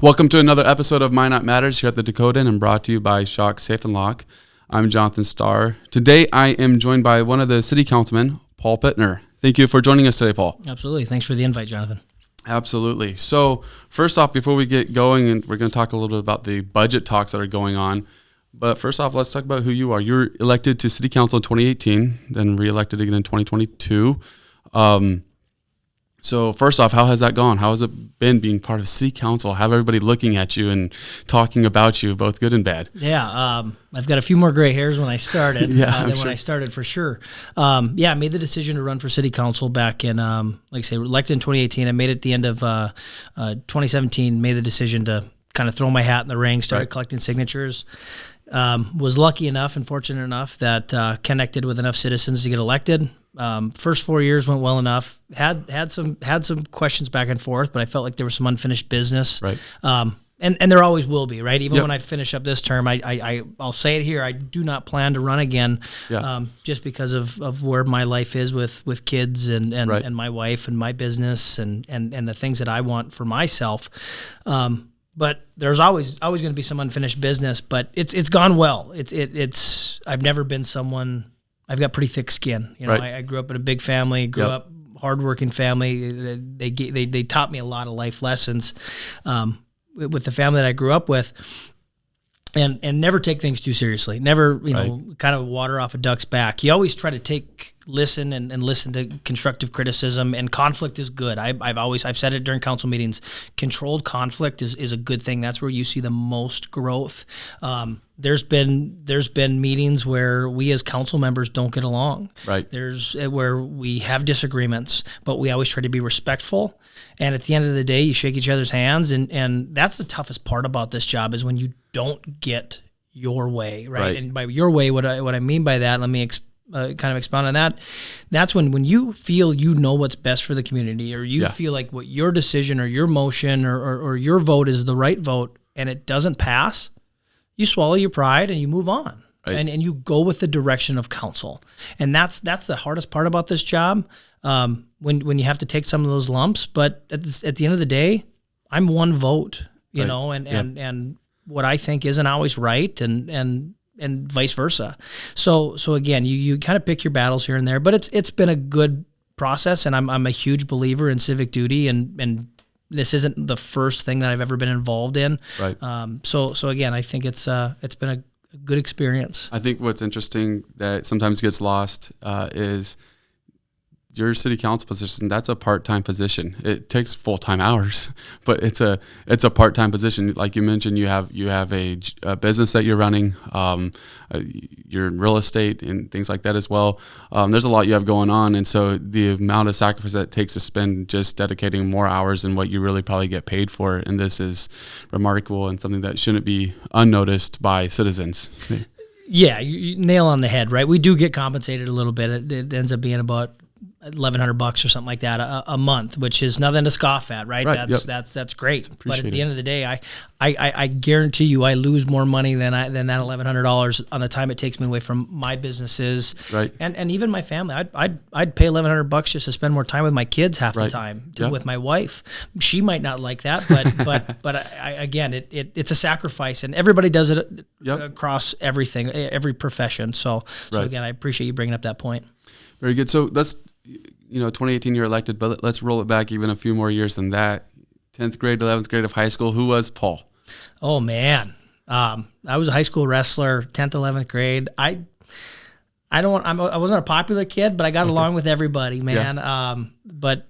Welcome to another episode of Minot Matters here at the Dakota and brought to you by Shock Safe and Lock. I'm Jonathan Starr. Today I am joined by one of the city councilmen, Paul Pitner. Thank you for joining us today, Paul. Absolutely. Thanks for the invite, Jonathan. Absolutely. So first off, before we get going, and we're going to talk a little bit about the budget talks that are going on. But first off, let's talk about who you are. You're elected to city council in 2018, then reelected again in 2022. So first off, how has that gone? How has it been being part of city council? Have everybody looking at you and talking about you, both good and bad? Yeah, I've got a few more gray hairs when I started than sure. when I started for sure. I made the decision to run for city council back in, like I say, elected in 2018. I made it at the end of 2017, made the decision to kind of throw my hat in the ring, started collecting signatures. Was lucky enough and fortunate enough that connected with enough citizens to get elected. First 4 years went well enough. Had some questions back and forth, but I felt like there was some unfinished business. Right. And there always will be, right? Even Yep. when I finish up this term, I'll say it here. I do not plan to run again, just because of where my life is with kids and my wife and my business and the things that I want for myself. But there's always going to be some unfinished business. But it's gone well. I've never been someone. I've got pretty thick skin. You know, I grew up in a big family. Grew up hardworking family. They taught me a lot of life lessons with the family that I grew up with, and never take things too seriously. Never kind of water off a duck's back. You always try to listen and listen to constructive criticism, and conflict is good. I've said it during council meetings. Controlled conflict is a good thing. That's where you see the most growth. There's been meetings where we as council members don't get along. Right. There's where we have disagreements, but we always try to be respectful. And at the end of the day, you shake each other's hands, and that's the toughest part about this job is when you don't get your way, right? And by your way, what I mean by that, let me kind of expound on that. That's when you feel you know what's best for the community, or you feel like what your decision or your motion or your vote is the right vote, and it doesn't pass. You swallow your pride and you move on, and you go with the direction of council. And that's the hardest part about this job, when you have to take some of those lumps. But at the end of the day, I'm one vote, you know, and what I think isn't always right, and vice versa. So again, you kind of pick your battles here and there, but it's been a good process, and I'm a huge believer in civic duty, and this isn't the first thing that I've ever been involved in. Right. So again, I think it's been a good experience. I think what's interesting that sometimes gets lost is your city council position. That's a part-time position. It takes full-time hours, but it's a part-time position. Like you mentioned, you have a business that you're running. You're in real estate and things like that as well. There's a lot you have going on, and so the amount of sacrifice that it takes to spend just dedicating more hours than what you really probably get paid for, and this is remarkable and something that shouldn't be unnoticed by citizens. Yeah, you nail on the head, right? We do get compensated a little bit. It ends up being about $1,100 or something like that a month, which is nothing to scoff at, right? That's great. But at the end of the day, I guarantee you, I lose more money than that $1,100 on the time it takes me away from my businesses, and even my family. I'd pay $1,100 just to spend more time with my kids half the time, with my wife. She might not like that, but again, it's a sacrifice, and everybody does it across everything, every profession. So again, I appreciate you bringing up that point. Very good. So let's, 2018 you're elected, but let's roll it back even a few more years than that. 10th grade, 11th grade of high school. Who was Paul? Oh man. I was a high school wrestler, 10th, 11th grade. I wasn't a popular kid, but I got along with everybody, man. Yeah. But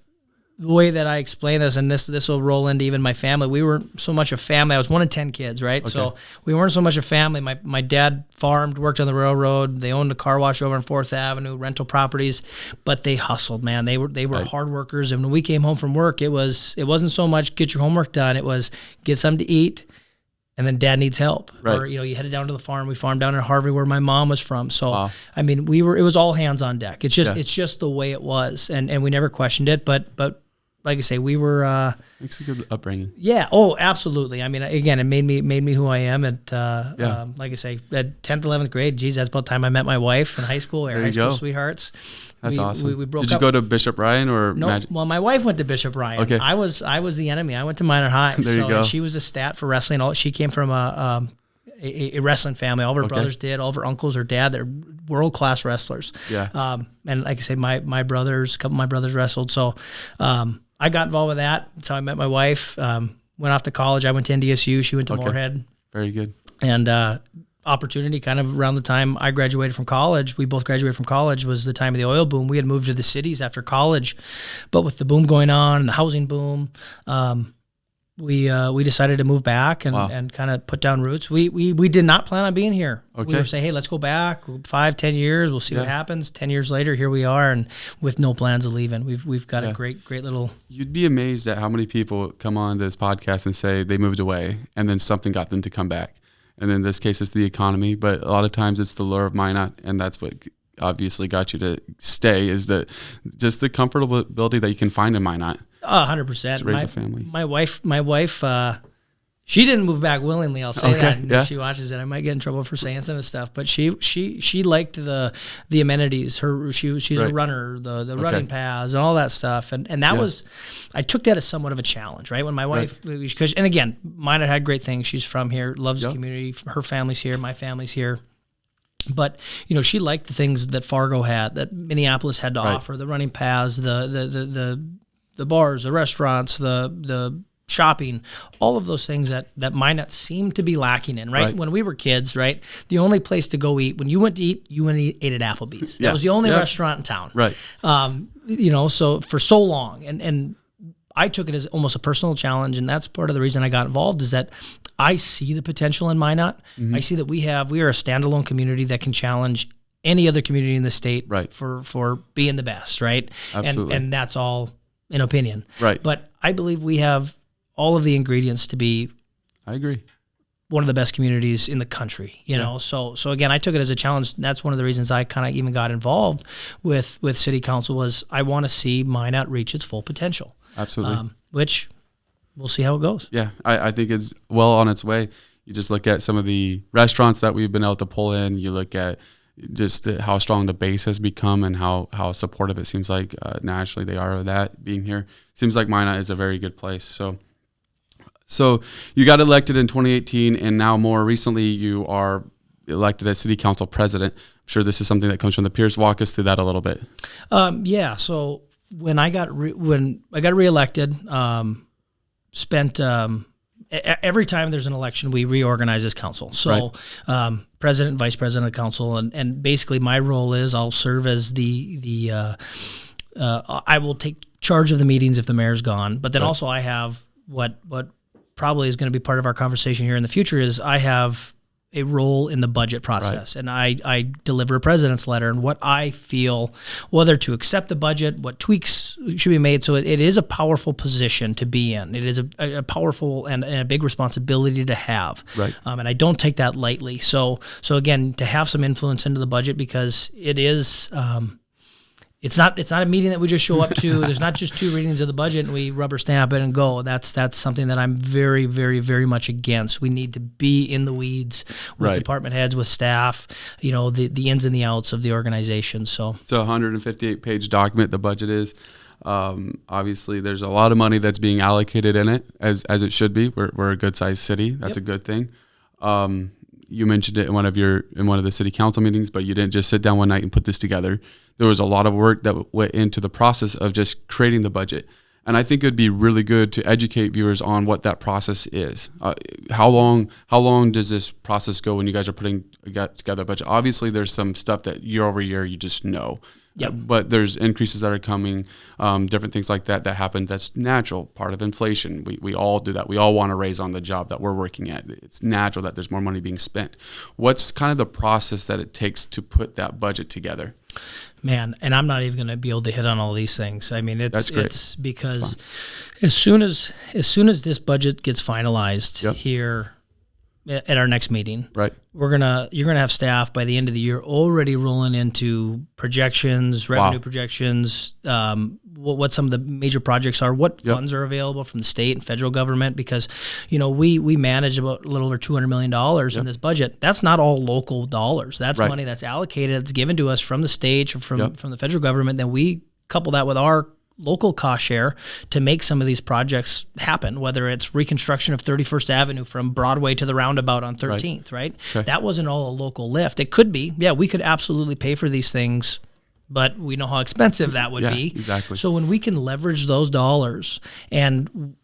the way that I explain this, and this will roll into even my family, we weren't so much a family. I was one of 10 kids, right? Okay. So we weren't so much a family. My dad farmed, worked on the railroad. They owned a car wash over on 4th Avenue, rental properties, but they hustled, man. They were hard workers. And when we came home from work, it wasn't so much get your homework done. It was get something to eat, and then dad needs help. Or, you headed down to the farm. We farmed down in Harvey where my mom was from. So, I mean, it was all hands on deck. It's just the way it was. And we never questioned it, but like I say, we were makes a good upbringing. Yeah. Oh, absolutely. I mean, again, it made me who I am. At like I say, at 10th, 11th grade. Geez, that's about the time I met my wife in high school. Our high school sweethearts. That's awesome. We broke Did you up. go to Bishop Ryan or no? Well, my wife went to Bishop Ryan. Okay. I was the enemy. I went to Minot High. There you go. And she was a stat for wrestling. She came from a wrestling family. All of her brothers did. All of her uncles, her dad, they're world-class wrestlers. Yeah. And like I say, my brothers, a couple of my brothers wrestled. So I got involved with that. That's how I met my wife. Went off to college. I went to NDSU. She went to Moorhead. Very good. And opportunity kind of around the time I graduated from college, we both graduated from college, was the time of the oil boom. We had moved to the cities after college, but with the boom going on and the housing boom, we decided to move back and kind of put down roots. We did not plan on being here. Okay. We were saying, hey, let's go back 5-10 years. We'll see what happens. 10 years later, here we are, and with no plans of leaving. We've got a great little. You'd be amazed at how many people come on this podcast and say they moved away and then something got them to come back. And in this case, it's the economy, but a lot of times it's the lure of Minot, and that's what obviously got you to stay, is that just the comfortability that you can find in Minot. 100%. To raise a family. My wife, she didn't move back willingly. I'll say that. And yeah. if she watches it, I might get in trouble for saying some of the stuff. But she liked the amenities. She's a runner, the running paths and all that stuff. And that was, I took that as somewhat of a challenge, right? When my wife, because and again, Minot had great things. She's from here, loves the community. Her family's here, my family's here. But she liked the things that Fargo had, that Minneapolis had to offer: the running paths, the bars, the restaurants, the shopping, all of those things that Minot seemed to be lacking in, right? When we were kids, right? The only place to go eat, when you went to eat, you went and ate at Applebee's. That was the only restaurant in town. Right. So for so long. And I took it as almost a personal challenge, and that's part of the reason I got involved, is that I see the potential in Minot. Mm-hmm. I see that we are a standalone community that can challenge any other community in the state for being the best, right? Absolutely. And that's all an opinion. Right. But I believe we have all of the ingredients to be, I agree, one of the best communities in the country, know? So again, I took it as a challenge. That's one of the reasons I kind of even got involved with city council, was I want to see Minot reach its full potential. Absolutely. Which we'll see how it goes. Yeah. I think it's well on its way. You just look at some of the restaurants that we've been able to pull in. You look at just how strong the base has become and how supportive it seems like nationally they are of that being here. Seems like Minot is a very good place. So you got elected in 2018, and now more recently you are elected as city council president. I'm sure this is something that comes from the peers. Walk us through that a little bit. So when I got reelected, spent every time there's an election, we reorganize as council. So president, vice president of council, and basically my role is I'll serve as I will take charge of the meetings if the mayor's gone, but then also I have what probably is going to be part of our conversation here in the future, is I have a role in the budget process, and I deliver a president's letter and what I feel, whether to accept the budget, what tweaks should be made. So it is a powerful position to be in. It is a powerful and a big responsibility to have. Right. And I don't take that lightly. So again, to have some influence into the budget, because it is, it's not a meeting that we just show up to. There's not just 2 readings of the budget and we rubber stamp it and go. That's something that I'm very, very, very much against. We need to be in the weeds with department heads, with staff, the ins and the outs of the organization. So it's a 158-page document, the budget is. Obviously, there's a lot of money that's being allocated in it, as it should be. We're a good-sized city. That's a good thing. You mentioned it in one of the city council meetings, but you didn't just sit down one night and put this together. There was a lot of work that went into the process of just creating the budget. And I think it would be really good to educate viewers on what that process is. How long does this process go when you guys are putting together a budget? Obviously, there's some stuff that year over year you just know. Yep. But there's increases that are coming, different things like that happen. That's natural, part of inflation. We all do that. We all want to raise on the job that we're working at. It's natural that there's more money being spent. What's kind of the process that it takes to put that budget together? Man, and I'm not even going to be able to hit on all these things. I mean, it's because as soon as this budget gets finalized here at our next meeting, you're gonna have staff by the end of the year already rolling into projections, revenue projections, what some of the major projects are, what funds are available from the state and federal government, because we manage about a little over $200 million in this budget. That's not all local dollars. That's money that's allocated, that's given to us from the state or from the federal government. Then we couple that with our local cost share to make some of these projects happen, whether it's reconstruction of 31st Avenue from Broadway to the roundabout on 13th, right? Okay. That wasn't all a local lift. It could be. Yeah, we could absolutely pay for these things, but we know how expensive that would be. Exactly. So when we can leverage those dollars, and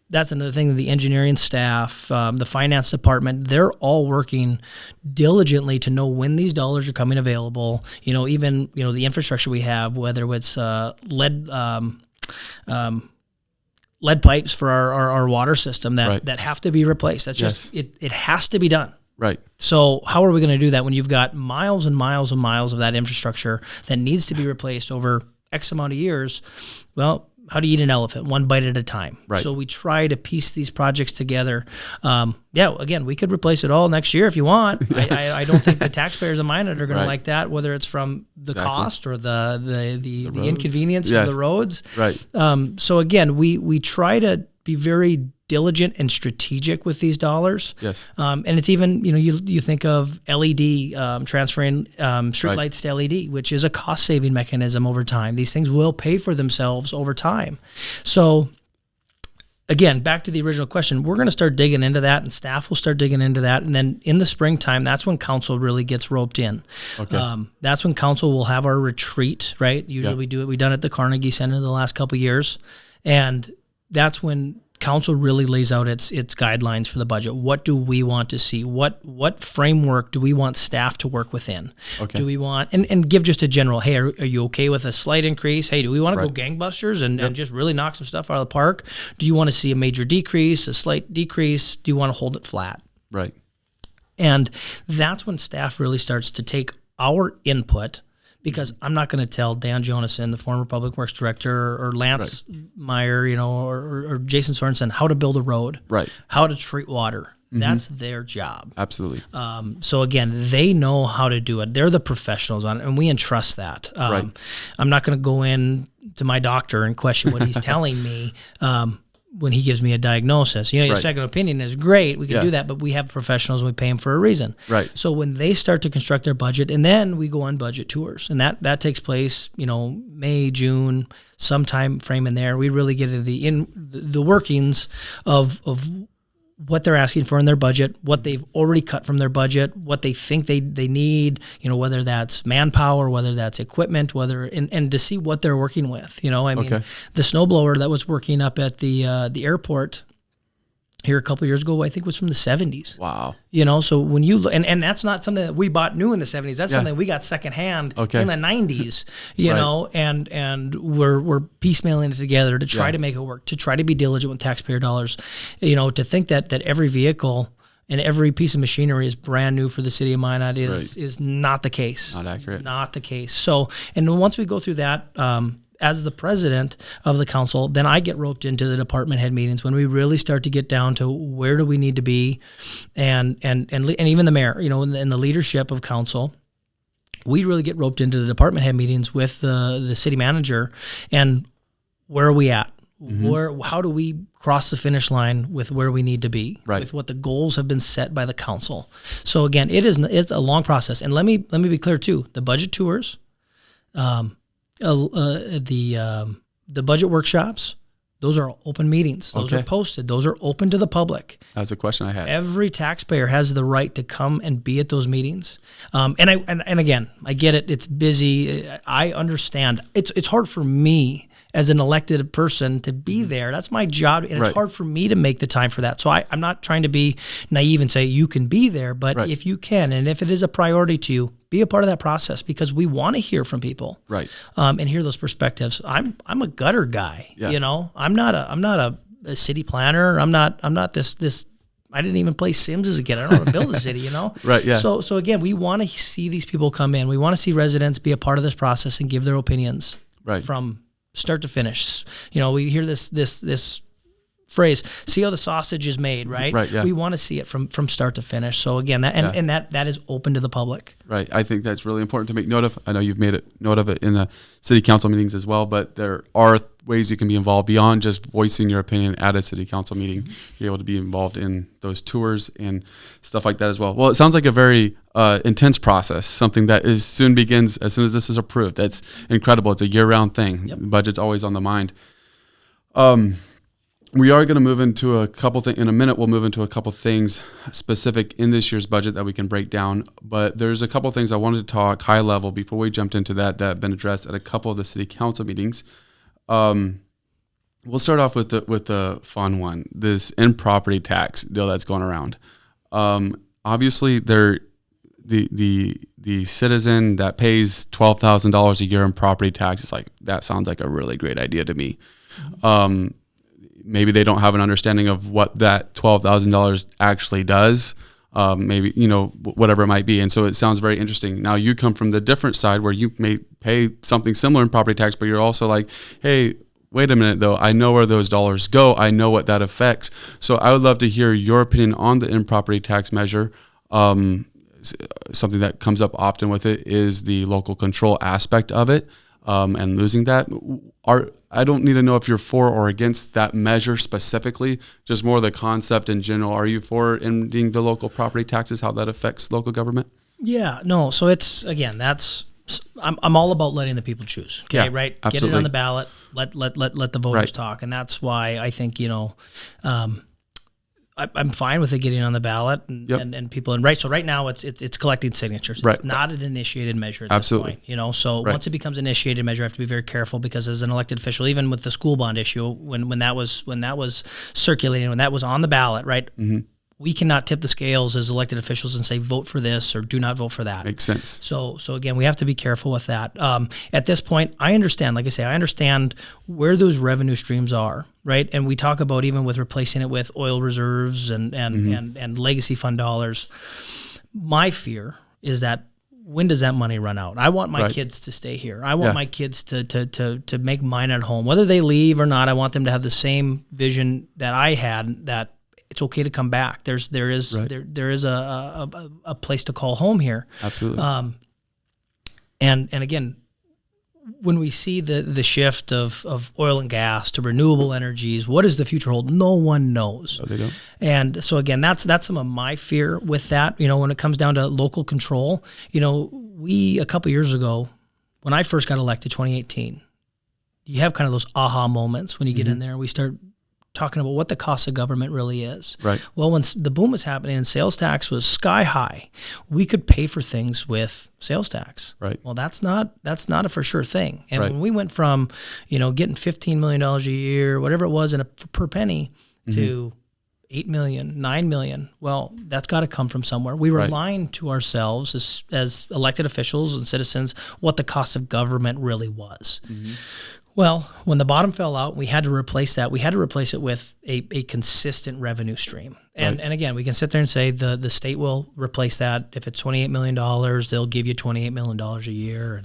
that's another thing that the engineering staff, the finance department, they're all working diligently to know when these dollars are coming available. Even the infrastructure we have, whether it's lead pipes for our water system that have to be replaced. That's just it has to be done. Right. So how are we going to do that when you've got miles and miles and miles of that infrastructure that needs to be replaced over X amount of years? Well, how do you eat an elephant? One bite at a time. Right. So we try to piece these projects together. Again, we could replace it all next year if you want. I don't think the taxpayers of Minot are going to like that, whether it's from the cost or the inconvenience of the roads. Right. So again, we try to be very diligent and strategic with these dollars. Yes. And it's even, you think of LED, transferring streetlights to LED, which is a cost-saving mechanism over time. These things will pay for themselves over time. So again, back to the original question, we're going to start digging into that, and staff will start digging into that. And then in the springtime, that's when council really gets roped in. Okay. That's when council will have our retreat, right? Usually we do it. We've done it at the Carnegie Center the last couple of years. And that's when council really lays out its guidelines for the budget. What do we want to see? What framework do we want staff to work within? Okay. Do we want, and give just a general, hey, are you okay with a slight increase? Hey, do we want to go gangbusters and just really knock some stuff out of the park? Do you want to see a major decrease, a slight decrease? Do you want to hold it flat? Right. And that's when staff really starts to take our input, because I'm not going to tell Dan Jonason, the former public works director, or Lance Meyer, or Jason Sorensen how to build a road, how to treat water. Mm-hmm. That's their job. Absolutely. So again, they know how to do it. They're the professionals on it, and we entrust that. I'm not going to go in to my doctor and question what he's telling me. When he gives me a diagnosis, your second opinion is great. We can do that, but we have professionals and we pay them for a reason. Right. So when they start to construct their budget, and then we go on budget tours, and that takes place, May, June, some time frame in there. We really get into the workings of what they're asking for in their budget, what they've already cut from their budget, what they think they need, whether that's manpower, whether that's equipment, and to see what they're working with. The snowblower that was working up at the airport here a couple of years ago, I think was from the 70s. Wow. So when you look, and that's not something that we bought new in the 70s. That's something we got secondhand in the 90s, and we're piecemealing it together to try to make it work, to try to be diligent with taxpayer dollars, to think that every vehicle and every piece of machinery is brand new for the city of Minot is not the case. Not accurate. Not the case. So, and once we go through that, as the president of the council, then I get roped into the department head meetings when we really start to get down to where do we need to be, and even the mayor, in the leadership of council, we really get roped into the department head meetings with the city manager, and where are we at? Mm-hmm. How do we cross the finish line with where we need to be, with what the goals have been set by the council? So again, it's a long process, and let me be clear too. The budget tours, the budget workshops, those are open meetings. Those are posted. Those are open to the public. That's a question I had. Every taxpayer has the right to come and be at those meetings. And again, I get it. It's busy. I understand. It's hard for me as an elected person to be there. That's my job, and it's hard for me to make the time for that. So I'm not trying to be naive and say you can be there, but if you can, and if it is a priority to you, be a part of that process, because we want to hear from people, and hear those perspectives. I'm a gutter guy, I'm not a city planner. I'm not this. I didn't even play Sims as a kid. I don't know how to build a city, So again, we want to see these people come in. We want to see residents be a part of this process and give their opinions from start to finish. We hear this phrase, see how the sausage is made, right? Right, yeah. We want to see it from start to finish. So again, that is open to the public. Right. I think that's really important to make note of. I know you've made note of it in the city council meetings as well, but there are ways you can be involved beyond just voicing your opinion at a city council meeting. You're able to be involved in those tours and stuff like that as well. Well, it sounds like a very intense process, something that soon begins as soon as this is approved. That's incredible. It's a year-round thing. Yep. The budget's always on the mind. We are going to move into a couple things in a minute. We'll move into a couple things specific in this year's budget that we can break down. But there's a couple things I wanted to talk high level before we jumped into that have been addressed at a couple of the city council meetings. We'll start off with the fun one, this in-property tax deal that's going around. Obviously, the citizen that pays $12,000 a year in property tax is like, that sounds like a really great idea to me. Maybe they don't have an understanding of what that $12,000 actually does. Maybe, whatever it might be. And so it sounds very interesting. Now you come from the different side where you may pay something similar in property tax, but you're also like, hey, wait a minute though. I know where those dollars go. I know what that affects. So I would love to hear your opinion on the in-property tax measure. Something that comes up often with it is the local control aspect of it. And losing that. I don't need to know if you're for or against that measure specifically, just more the concept in general. Are you for ending the local property taxes, how that affects local government? Yeah, no. So I'm all about letting the people choose. Okay, yeah, right? Absolutely. Get it on the ballot. Let the voters talk. And that's why I think, I'm fine with it getting on the ballot and people. And so right now it's collecting signatures. It's not an initiated measure at this point. So once it becomes an initiated measure, I have to be very careful because as an elected official, even with the school bond issue, when that was circulating, when that was on the ballot, right? Mm-hmm. We cannot tip the scales as elected officials and say vote for this or do not vote for that. Makes sense. So again, we have to be careful with that. At this point, I understand. Like I say, I understand where those revenue streams are, right? And we talk about even with replacing it with oil reserves and legacy fund dollars. My fear is that when does that money run out? I want my kids to stay here. I want my kids to make mine at home, whether they leave or not. I want them to have the same vision that I had, that it's okay to come back. There is a place to call home here. Absolutely. And again, when we see the shift of oil and gas to renewable energies, what does the future hold? No one knows. No, they don't. And so again, that's some of my fear with that. When it comes down to local control, we a couple years ago, when I first got elected, 2018, you have kind of those aha moments when you get in there and we start talking about what the cost of government really is. Right. Well, when the boom was happening and sales tax was sky high, we could pay for things with sales tax. Right. Well, that's not a for sure thing. And when we went from, getting $15 million a year, whatever it was per penny, to $8 million, $9 million, well, that's got to come from somewhere. We were lying to ourselves as elected officials and citizens what the cost of government really was. Mm-hmm. Well, when the bottom fell out, we had to replace that. We had to replace it with a consistent revenue stream. And again, we can sit there and say the state will replace that. If it's $28 million, they'll give you $28 million a year,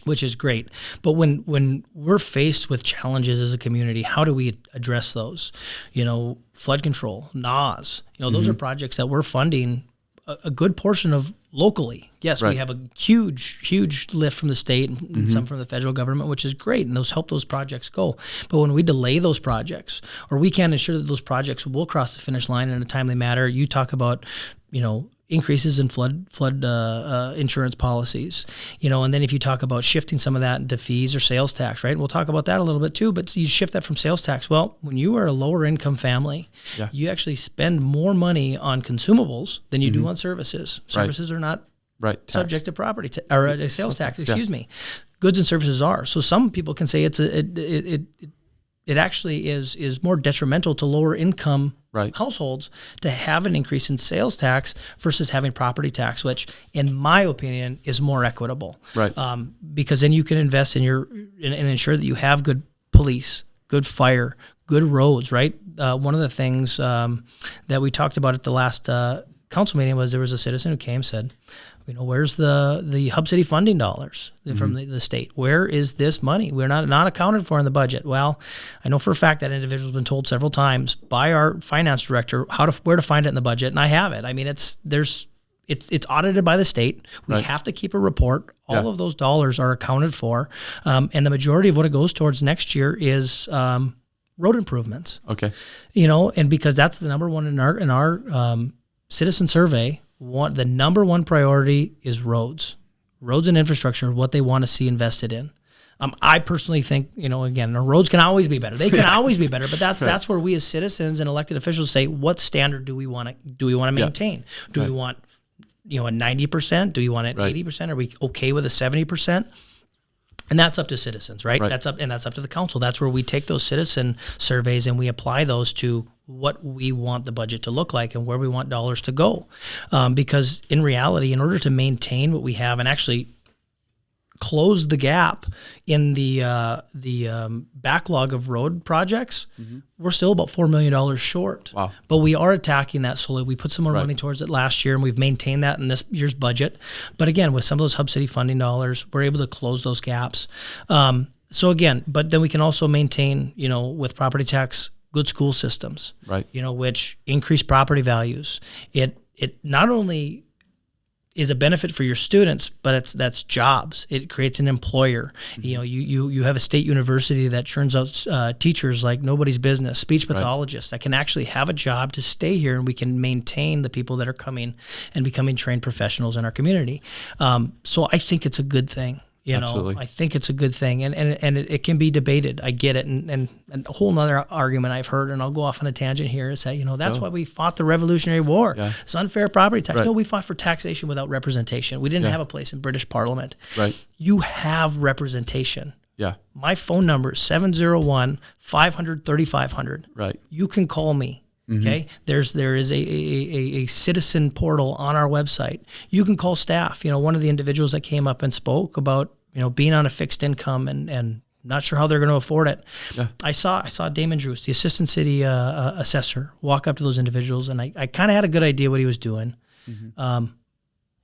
which is great. But when we're faced with challenges as a community, how do we address those? Flood control, NAWS, those are projects that we're funding a good portion of locally. Yes, we have a huge lift from the state and some from the federal government, which is great, and those help those projects go. But when we delay those projects, or we can't ensure that those projects will cross the finish line in a timely manner, you talk about, increases in flood insurance policies, and then if you talk about shifting some of that into fees or sales tax, right? We'll talk about that a little bit too, but you shift that from sales tax. Well, when you are a lower income family, you actually spend more money on consumables than you do on services. Services are not subject to property or a sales tax, excuse me. Goods and services are. So some people can say it actually is more detrimental to lower income households to have an increase in sales tax versus having property tax, which in my opinion is more equitable. Because then you can invest in and ensure that you have good police, good fire, good roads, right? One of the things that we talked about at the last council meeting was there was a citizen who came and said, Where's the Hub City funding dollars from the state? Where is this money? We're not accounted for in the budget. Well, I know for a fact that individual's been told several times by our finance director where to find it in the budget, and I have it. I mean, it's audited by the state. We have to keep a report. All of those dollars are accounted for, and the majority of what it goes towards next year is road improvements. Okay. And because that's the number one in our citizen survey. The number one priority is roads and infrastructure, what they want to see invested in. I personally think, again, the roads can always be better. They can always be better, but that's where we as citizens and elected officials say, what standard do we want to maintain? Do we want, a 90%? Do we want it 80%? Are we okay with a 70%? And that's up to citizens, right? That's up to the council. That's where we take those citizen surveys and we apply those to what we want the budget to look like and where we want dollars to go. Because in reality, in order to maintain what we have and actually close the gap in the backlog of road projects, we're still about $4 million short. Wow. But we are attacking that slowly. We put some more money towards it last year, and we've maintained that in this year's budget. But again, with some of those Hub City funding dollars, we're able to close those gaps. But then we can also maintain, with property tax, good school systems, which increase property values. It not only is a benefit for your students, but that's jobs. It creates an employer. You have a state university that churns out teachers like nobody's business, speech pathologists that can actually have a job to stay here, and we can maintain the people that are coming and becoming trained professionals in our community. So I think it's a good thing. Absolutely. I think it's a good thing, and it can be debated. I get it, and a whole nother argument I've heard, and I'll go off on a tangent here, is that that's why we fought the Revolutionary War. Yeah. It's unfair property tax. No, we fought for taxation without representation. We didn't have a place in British Parliament. Right. You have representation. Yeah. My phone number is 701-500-3500. Right. You can call me. Okay. There is a citizen portal on our website. You can call staff. One of the individuals that came up and spoke about, being on a fixed income and not sure how they're going to afford it. Yeah. I saw Damon Drews, the assistant city assessor, walk up to those individuals, and I kind of had a good idea what he was doing.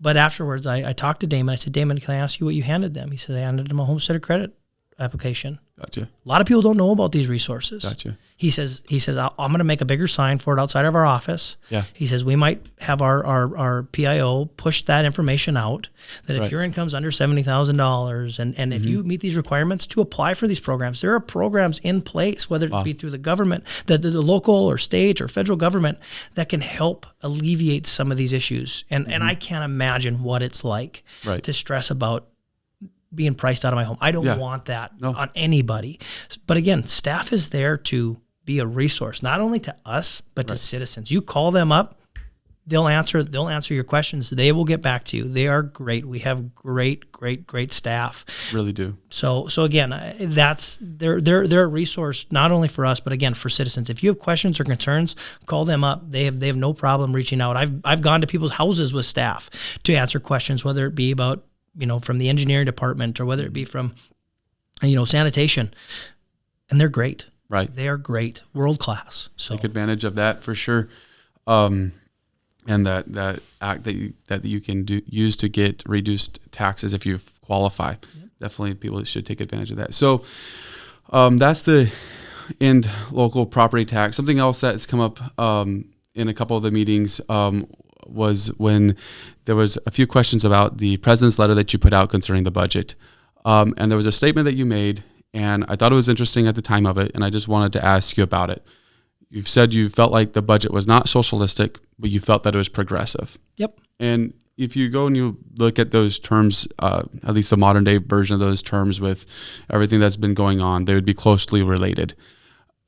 But afterwards, I talked to Damon. I said, Damon, can I ask you what you handed them? He said, I handed them a homesteader credit application. Gotcha. A lot of people don't know about these resources. Gotcha. He says, I'm going to make a bigger sign for it outside of our office. Yeah. He says, we might have our PIO push that information out, that if your income's under $70,000 and if you meet these requirements to apply for these programs, there are programs in place, whether it be through the government, the local or state or federal government, that can help alleviate some of these issues. And I can't imagine what it's like to stress about being priced out of my home. I don't want that on anybody. But again, staff is there to be a resource, not only to us, but to citizens. You call them up, they'll answer your questions. They will get back to you. They are great. We have great staff. Really do. So again, they're a resource not only for us, but again for citizens. If you have questions or concerns, call them up. They have no problem reaching out. I've gone to people's houses with staff to answer questions, whether it be about from the engineering department or whether it be from, sanitation, and they're great. Right. They are great, world class. So take advantage of that for sure. And that act that you can use to get reduced taxes if you qualify. Yep. Definitely people should take advantage of that. So that's the end local property tax. Something else that's come up in a couple of the meetings was when there was a few questions about the president's letter that you put out concerning the budget. And there was a statement that you made, and I thought it was interesting at the time of it, and I just wanted to ask you about it. You've said you felt like the budget was not socialistic, but you felt that it was progressive. Yep. And if you go and you look at those terms, at least the modern day version of those terms with everything that's been going on, they would be closely related.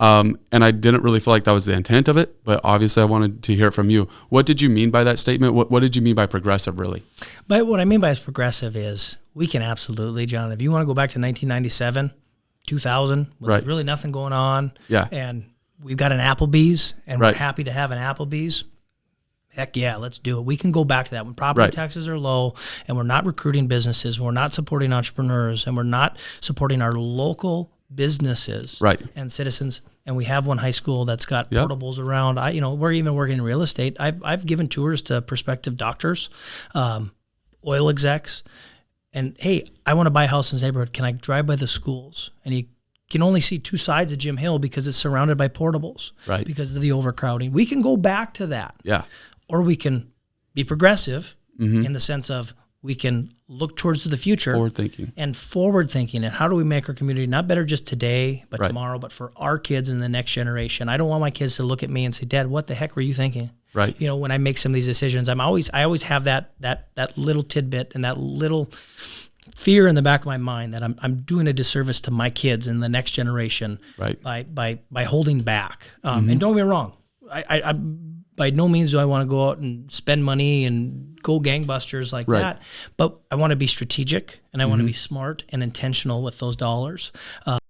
And I didn't really feel like that was the intent of it, but obviously I wanted to hear it from you. What did you mean by that statement? What did you mean by progressive, really? But what I mean by progressive is we can absolutely, John, if you want to go back to 1997, 2000, when there's really nothing going on, and we've got an Applebee's, and we're happy to have an Applebee's, heck yeah, let's do it. We can go back to that when property taxes are low and we're not recruiting businesses, we're not supporting entrepreneurs, and we're not supporting our local businesses and citizens, and we have one high school that's got portables around. We're even working in real estate. I've given tours to prospective doctors, oil execs. And hey, I want to buy a house in this neighborhood. Can I drive by the schools? And you can only see two sides of Jim Hill because it's surrounded by portables, right? Because of the overcrowding. We can go back to that. Yeah. Or we can be progressive in the sense of we can look towards the future. Forward thinking. And how do we make our community not better just today, but tomorrow, but for our kids and the next generation? I don't want my kids to look at me and say, Dad, what the heck were you thinking? Right. You know, when I make some of these decisions, I always have that little tidbit and that little fear in the back of my mind that I'm doing a disservice to my kids and the next generation by holding back. And don't get me wrong, I by no means do I want to go out and spend money and go gangbusters like that, but I want to be strategic and I want to be smart and intentional with those dollars.